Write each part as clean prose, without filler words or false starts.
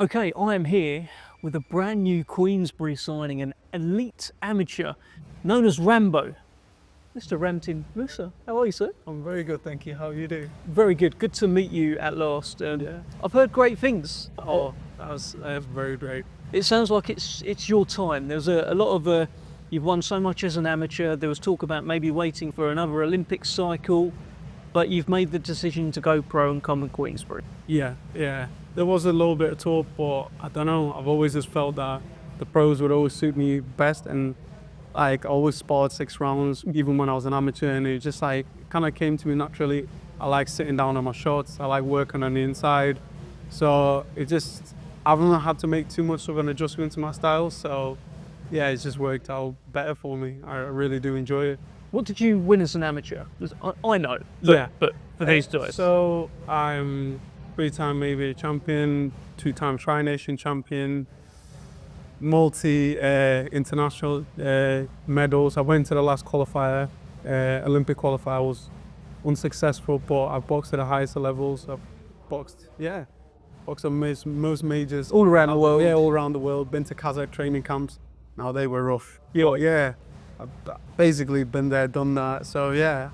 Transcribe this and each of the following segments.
Okay, I am here with a brand new Queensberry signing, an elite amateur known as Rambo. Mr. Ramtin Musa, how are you, sir? I'm very good, thank you. How are you doing? Very good. Good to meet you at last. I've heard great things. Oh, that was very great. It sounds like it's your time. There's a lot of you've won so much as an amateur. There was talk about maybe waiting for another Olympic cycle, but you've made the decision to go pro and come in Queensberry. Yeah. There was a little bit of talk, but I don't know. I've always just felt that the pros would always suit me best, and like I always sparred 6 rounds, even when I was an amateur, and it just like kind of came to me naturally. I like sitting down on my shots. I like working on the inside, so I haven't had to make too much of an adjustment to my style. So yeah, it's just worked out better for me. I really do enjoy it. What did you win as an amateur? I know, but for these guys. So I'm 3-time maybe champion, 2-time Tri-Nation champion, multi-international medals. I went to the last qualifier, Olympic qualifier. I was unsuccessful, but I boxed at the highest levels. I've boxed on most majors. All around the world? Yeah, all around the world. Been to Kazakh training camps. Now they were rough. Yeah, I've basically been there, done that. So yeah,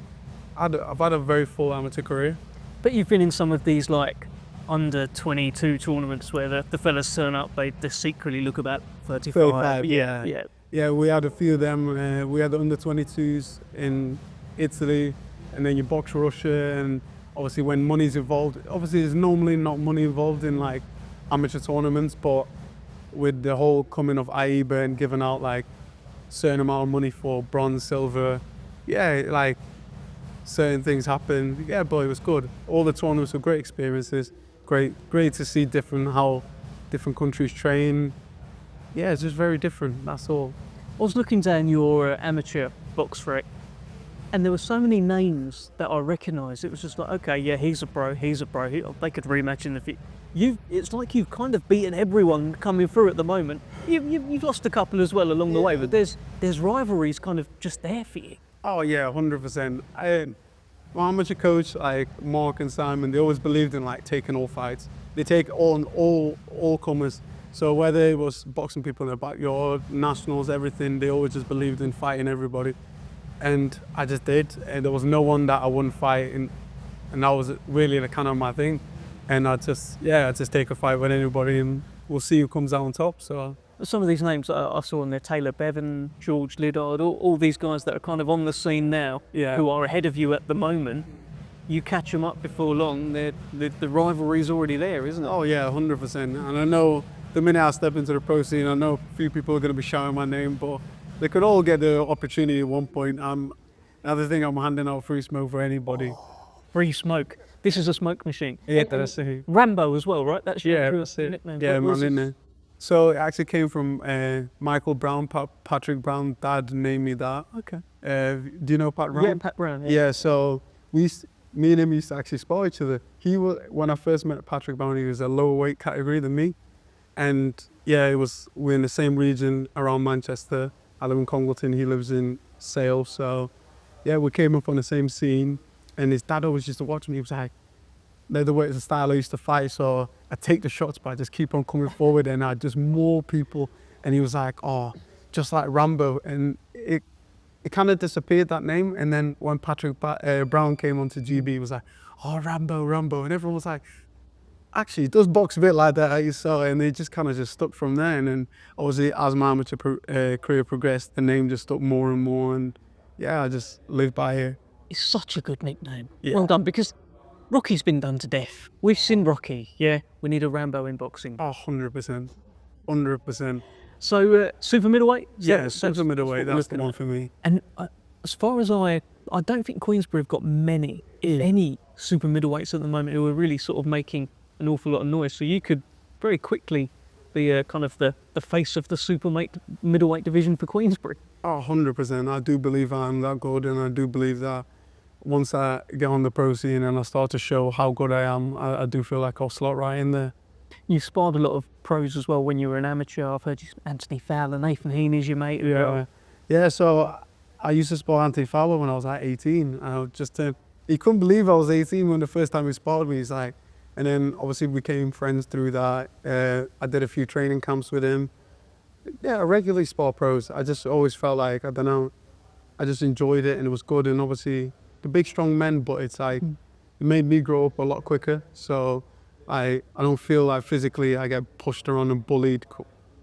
I've had a very full amateur career. But you've been in some of these like under 22 tournaments where the fellas turn up, they secretly look about 35. 35, Yeah. Yeah, we had a few of them. We had the under 22s in Italy, and then you box Russia, and obviously when money's involved, obviously there's normally not money involved in like amateur tournaments, but with the whole coming of AIBA and giving out like certain amount of money for bronze, silver, yeah, like certain things happen. Yeah, but it was good. All the tournaments were great experiences. Great to see how different countries train. Yeah, it's just very different, that's all. I was looking down your amateur box rec, and there were so many names that I recognised. It was just like, okay, yeah, he's a pro. They could rematch in the future. It's like you've kind of beaten everyone coming through at the moment. You've lost a couple as well along the way, but there's rivalries kind of just there for you. Oh yeah, 100%. My amateur coach, like Mark and Simon, they always believed in like taking all fights. They take all comers. So whether it was boxing people in the backyard, nationals, everything, they always just believed in fighting everybody. And I just did, and there was no one that I wouldn't fight, and that was really the kind of my thing. And I just take a fight with anybody, and we'll see who comes out on top. So some of these names I saw in there, Taylor Bevan, George Liddard, all these guys that are kind of on the scene now, who are ahead of you at the moment, you catch them up before long, the rivalry's already there, isn't it? Oh yeah, 100%. And I know the minute I step into the pro scene, I know a few people are going to be shouting my name, but they could all get the opportunity at one point. Another thing, I'm handing out free smoke for anybody. Free smoke. This is a smoke machine. Yeah, that's it. Rambo as well, right? That's your nickname. Yeah, man, in there. So it actually came from Michael Brown, Patrick Brown. Dad named me that. Okay. Do you know Pat Brown? Yeah, Pat Brown. Yeah. So me and him used to actually spar each other. When I first met Patrick Brown, he was a lower weight category than me, and yeah, we're in the same region around Manchester. I live in Congleton. He lives in Sale. So yeah, we came up on the same scene, and his dad always used to watch me. He was like, the way the style I used to fight, so I take the shots, but I just keep on coming forward, and I just maul people. And he was like, oh, just like Rambo. And it kind of disappeared, that name. And then when Patrick Brown came onto GB, he was like, oh, Rambo. And everyone was like, actually, he does box a bit like that. So, and they just kind of just stuck from there. And then obviously, as my amateur career progressed, the name just stuck more and more. And yeah, I just lived by it. It's such a good nickname. Yeah. Well done, because Rocky's been done to death. We've seen Rocky, yeah. We need a Rambo in boxing. Oh, 100%. 100%. So, super middleweight? Yeah, super middleweight, that's the one for me. And as far as I don't think Queensberry have got many, if any, super middleweights at the moment who are really sort of making an awful lot of noise. So you could very quickly be kind of the face of the super middleweight division for Queensberry. Oh, 100%. I do believe I'm that good, and I do believe that once I get on the pro scene and I start to show how good I am, I do feel like I'll slot right in there. You sparred a lot of pros as well when you were an amateur. I've heard you, Anthony Fowler, Nathan Heaney's your mate. Yeah, so I used to spar Anthony Fowler when I was like 18. He couldn't believe I was 18 when the first time he sparred me. He's like, And then obviously we became friends through that. I did a few training camps with him. Yeah, I regularly spar pros. I just always felt like, I don't know, I just enjoyed it and it was good. And obviously the big strong men, but it's like, it made me grow up a lot quicker. So I don't feel like physically I get pushed around and bullied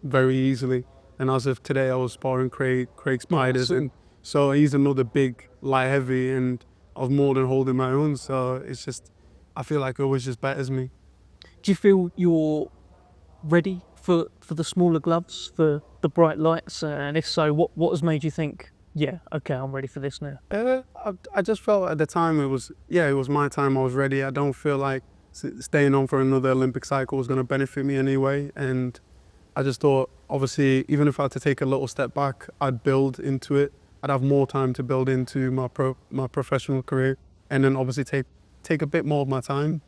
very easily. And as of today, I was sparring Craig Spiders, and so he's another big light heavy, and I was more than holding my own. So it's just, I feel like it always just betters me. Do you feel you're ready for the smaller gloves, for the bright lights? And if so, what has made you think, yeah, okay, I'm ready for this now? I just felt at the time it was my time. I was ready. I don't feel like staying on for another Olympic cycle was going to benefit me anyway. And I just thought, obviously, even if I had to take a little step back, I'd build into it. I'd have more time to build into my professional career, and then obviously take a bit more of my time.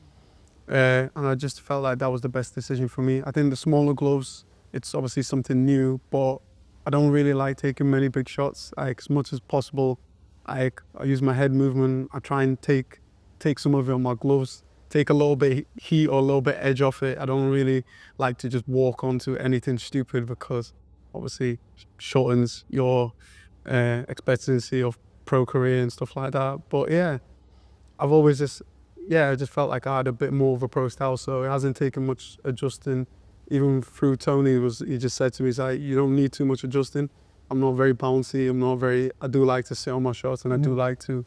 And I just felt like that was the best decision for me. I think the smaller gloves, it's obviously something new, but I don't really like taking many big shots. Like, as much as possible, I use my head movement. I try and take some of it on my gloves, take a little bit heat or a little bit edge off it. I don't really like to just walk onto anything stupid, because obviously shortens your expectancy of pro career and stuff like that. But yeah, I've always I just felt like I had a bit more of a pro style, so it hasn't taken much adjusting. Even through Tony, he just said to me, he's like, you don't need too much adjusting. I'm not very bouncy, I do like to sit on my shots, and I do like to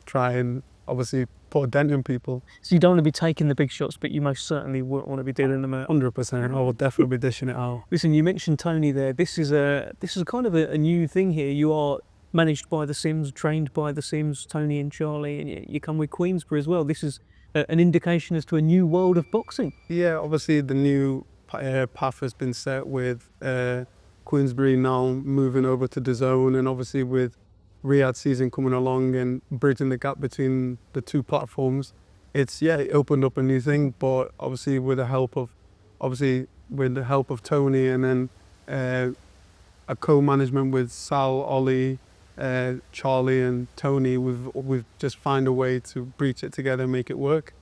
try and obviously put a dent in people. So you don't want to be taking the big shots, but you most certainly wouldn't want to be dealing them out. 100%, I will definitely be dishing it out. Listen, you mentioned Tony there. This is kind of a new thing here. You are managed by the Sims, trained by the Sims, Tony and Charlie, and you come with Queensberry as well. This is an indication as to a new world of boxing. Yeah, obviously the new path has been set with Queensberry now moving over to the zone, and obviously with Riyadh season coming along and bridging the gap between the two platforms, it opened up a new thing. But obviously with the help of Tony, and then a co-management with Sal, Ollie, Charlie and Tony, we've just found a way to breach it together and make it work.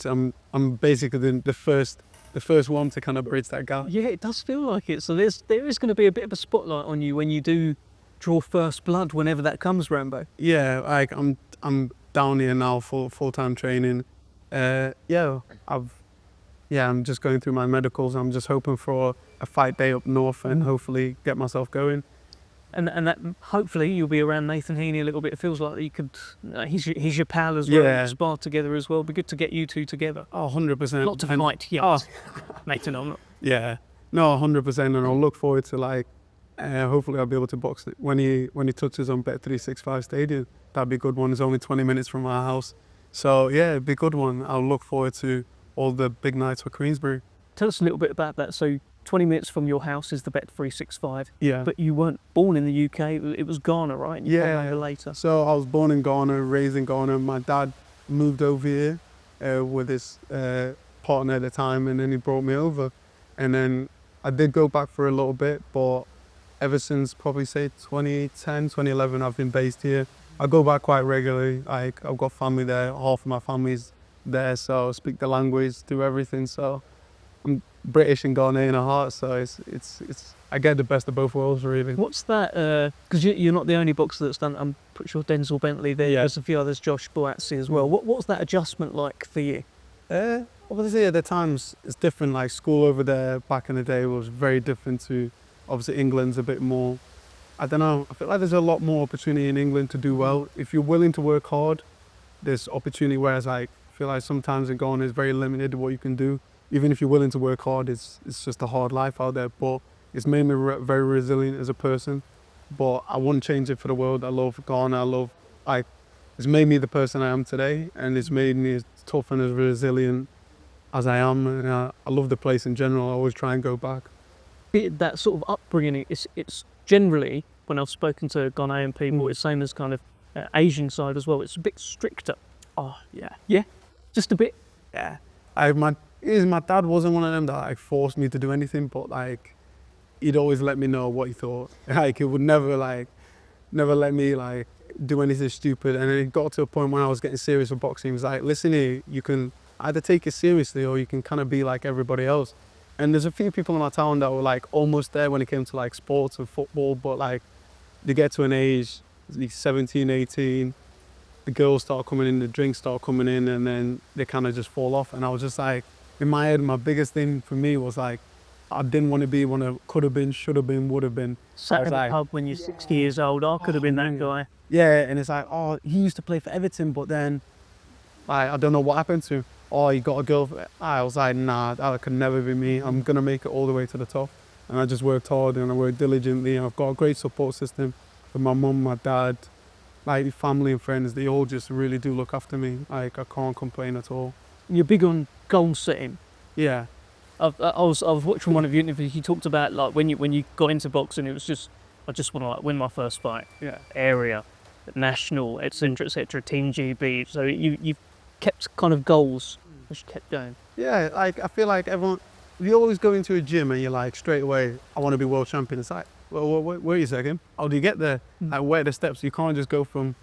I'm basically the first one to kind of bridge that gap. Yeah, it does feel like it. So there is going to be a bit of a spotlight on you when you do draw first blood, whenever that comes, Rambo. Yeah, like I'm down here now for full-time training. I'm just going through my medicals. I'm just hoping for a fight day up north and hopefully get myself going. And that hopefully you'll be around Nathan Heaney a little bit. It feels like you could. He's your pal as well. Yeah. Spar together as well. It'd be good to get you two together. Oh, 100%. Not to fight, yeah. Nathan, I'm not. Yeah, no, 100%, and I'll look forward to hopefully I'll be able to box it when he touches on Bet365 Stadium. That'd be a good one. It's only 20 minutes from our house, so yeah, it'd be a good one. I'll look forward to all the big nights with Queensberry. Tell us a little bit about that. So 20 minutes from your house is the Bet365. Yeah. But you weren't born in the UK. It was Ghana, right? And you came over later. So I was born in Ghana, raised in Ghana. My dad moved over here with his partner at the time, and then he brought me over. And then I did go back for a little bit, but ever since probably say 2010, 2011, I've been based here. I go back quite regularly. I've got family there. Half of my family's there, so I speak the language, do everything. So I'm British and Ghanaian at heart, so it's I get the best of both worlds, really. What's that? Because you're not the only boxer that's done. I'm pretty sure Denzel Bentley there. Yeah. There's a few others, Josh Boatsi as well. What's that adjustment like for you? Obviously at the times it's different. Like school over there back in the day was very different to obviously England's a bit more. I don't know. I feel like there's a lot more opportunity in England to do well if you're willing to work hard. There's opportunity, whereas I feel like sometimes in Ghana it's very limited what you can do. Even if you're willing to work hard, it's just a hard life out there. But it's made me very resilient as a person. But I wouldn't change it for the world. I love Ghana. It's made me the person I am today, and it's made me as tough and as resilient as I am. And I love the place in general. I always try and go back. That sort of upbringing, it's generally, when I've spoken to Ghanaian people, it's the same as kind of Asian side as well. It's a bit stricter. Oh, yeah. Yeah? Just a bit? Yeah. My dad wasn't one of them that forced me to do anything, but he'd always let me know what he thought. He would never let me do anything stupid. And then it got to a point when I was getting serious with boxing. He was like, listen here, you can either take it seriously or you can kind of be like everybody else. And there's a few people in my town that were like almost there when it came to like sports and football, but like they get to an age, like 17, 18, the girls start coming in, the drinks start coming in, and then they kind of just fall off. And I was just like, in my head, my biggest thing for me was like, I didn't want to be one of could have been, should have been, would have been. Sat in the like, pub when you're 60 years old, I could have been that guy. Yeah, and it's like, oh, he used to play for Everton, but then I don't know what happened to him. Oh, he got a girl. I was like, nah, that could never be me. I'm going to make it all the way to the top. And I just worked hard and I worked diligently. And I've got a great support system with my mum, my dad, like family and friends. They all just really do look after me. Like, I can't complain at all. You're big on goal setting. Yeah. I was watching one of your interviews. You talked about like when you got into boxing, it was just I just want to like win my first fight. Yeah. Area, national, etc., etc. Team GB. So you kept kind of goals. As you kept going. Yeah, like I feel like everyone, if you always go into a gym and you're like straight away, I want to be world champion. It's like, well, wait a second. How do you get there? Like, where are the steps? You can't just go from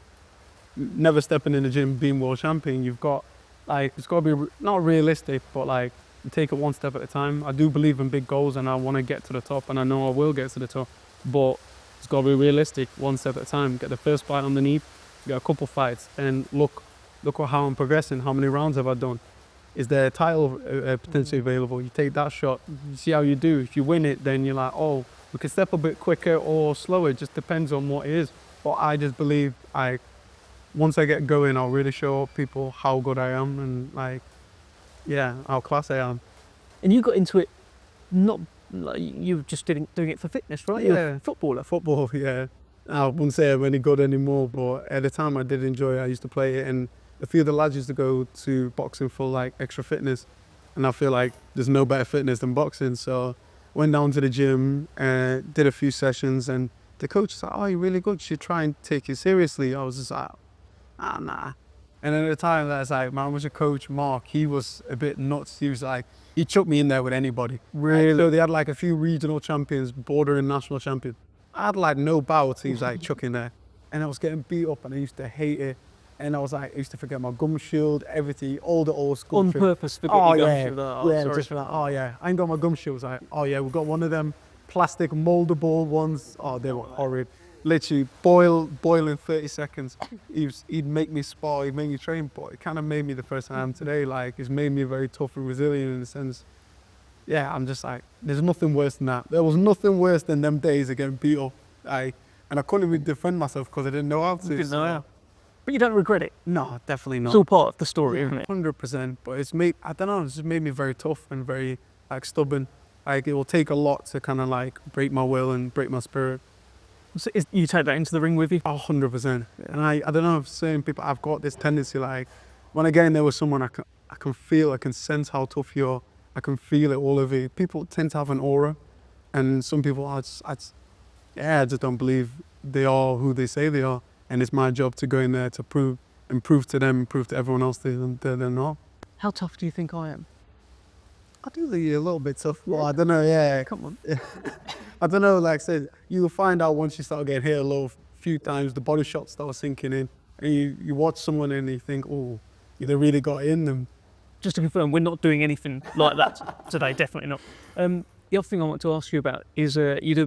never stepping in the gym being world champion. You've got like, it's got to be not realistic, but like take it one step at a time. I do believe in big goals and I want to get to the top and I know I will get to the top, but it's got to be realistic, one step at a time. Get the first fight underneath, get a couple fights, and look at how I'm progressing. How many rounds have I done? Is there a title potentially available? You take that shot, you see how you do. If you win it, then you're like, oh, we can step a bit quicker or slower. It just depends on what it is. But I just believe once I get going, I'll really show people how good I am and like, yeah, how class I am. And you got into it, not like you were just doing it for fitness, right? Yeah. You're a footballer. Football, yeah. I wouldn't say I'm any good anymore, but at the time I did enjoy it. I used to play it, and a few of the lads used to go to boxing for like extra fitness, and I feel like there's no better fitness than boxing. So went down to the gym, did a few sessions, and the coach was like, oh, you're really good, you should try and take it seriously. I was just like, nah. And then at the time, that's like, my amateur coach, Mark, he was a bit nuts. He was like, he chucked me in there with anybody. Really? So they had like a few regional champions, bordering national champions. I had like no bouts, he was like chucking there. And I was getting beat up and I used to hate it. And I was like, I used to forget my gum shield, everything, all the old school. On purpose, forget your gum shield. Yeah, just for that. Oh yeah, I ain't got my gum shield. I was like, oh yeah, we've got one of them plastic moldable ones. Oh, they were horrid. Literally boil in 30 seconds. He'd make me spar, he'd make me train, but it kind of made me the person I am today. Like, it's made me very tough and resilient in a sense. Yeah, I'm just like, there's nothing worse than that. There was nothing worse than them days of getting beat up. And I couldn't even defend myself because I didn't know how to. You didn't know how. But you don't regret it. No, definitely not. It's all part of the story, isn't it? 100%. But it's made, I don't know, it's just made me very tough and very like stubborn. Like, it will take a lot to kind of like break my will and break my spirit. So you take that into the ring with you? 100%. And I don't know if certain people, I've got this tendency, like, when I get in there with someone, I can feel, I can sense how tough you are. I can feel it all over you. People tend to have an aura, and some people, I just don't believe they are who they say they are. And it's my job to go in there to prove to them, and prove to everyone else they're not. How tough do you think I am? I do think you're a little bit tough. Well, I don't know, yeah. Come on. I don't know, like I said, you'll find out once you start getting hit a few times, the body shots start sinking in, and you watch someone and you think, oh, they really got it in them. Just to confirm, we're not doing anything like that today, definitely not. The other thing I want to ask you about is you do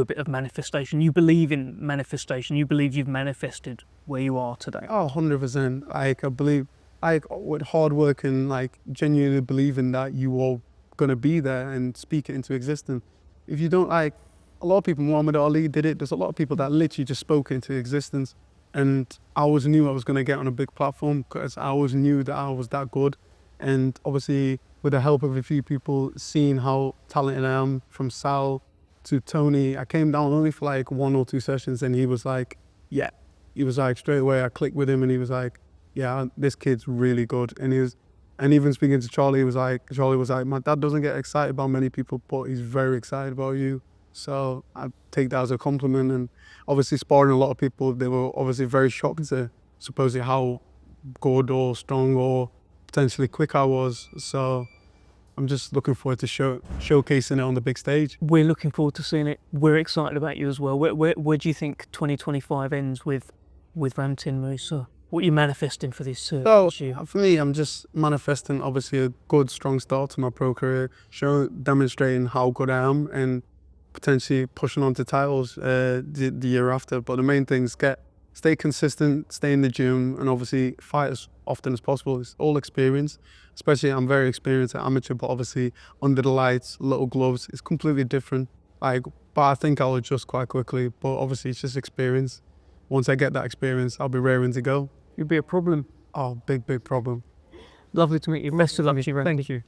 a bit of manifestation. You believe in manifestation. You believe you've manifested where you are today. Oh, 100%. Like, I believe, like, with hard work and like genuinely believing that you are gonna be there and speak it into existence. If you don't, like, a lot of people, Muhammad Ali did it. There's a lot of people that literally just spoke into existence. And I always knew I was going to get on a big platform because I always knew that I was that good. And obviously, with the help of a few people, seeing how talented I am, from Sal to Tony, I came down only for like 1 or 2 sessions and he was like, yeah. He was like, straight away, I clicked with him and he was like, yeah, this kid's really good. And even speaking to Charlie was like, my dad doesn't get excited about many people, but he's very excited about you. So I take that as a compliment. And obviously sparring a lot of people, they were obviously very shocked to supposedly how good or strong or potentially quick I was. So I'm just looking forward to showcasing it on the big stage. We're looking forward to seeing it. We're excited about you as well. Where do you think 2025 ends with Ramtin Musa? what you're manifesting for this So year? for me, I'm just manifesting obviously a good, strong start to my pro career, demonstrating how good I am, and potentially pushing on to titles the year after. But the main thing is stay consistent, stay in the gym, and obviously fight as often as possible. It's all experience. Especially, I'm very experienced at amateur, but obviously under the lights, little gloves, it's completely different. But I think I'll adjust quite quickly. But obviously, it's just experience. Once I get that experience, I'll be raring to go. You'd be a problem. Oh, big problem. Lovely to meet you. Best of luck, Thank you.